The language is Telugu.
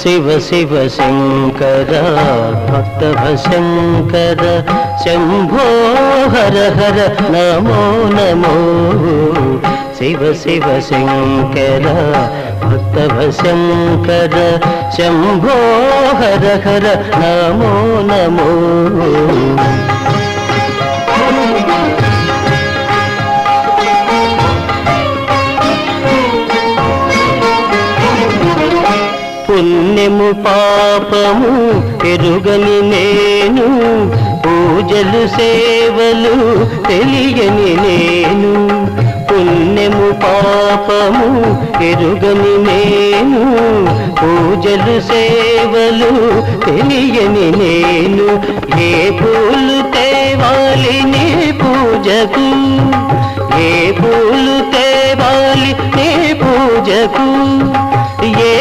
శివ శివ శంకర భక్తభశంకర శంభో హర హర నమో నమో శివ శివ శంకర భక్తభశంకర శంభో హర హర నమో నమో పుణ్యము పాపము ఎరుగని నేను పూజలు సేవలు తెలియని నేను పుణ్యము పాపము ఎరుగని నేను పూజలు సేవలు తెలియని నేను ఏ పూలు తేవాలి నీ పూజకు ఏ పూలు తేవాలి నీ పూజకు ఏ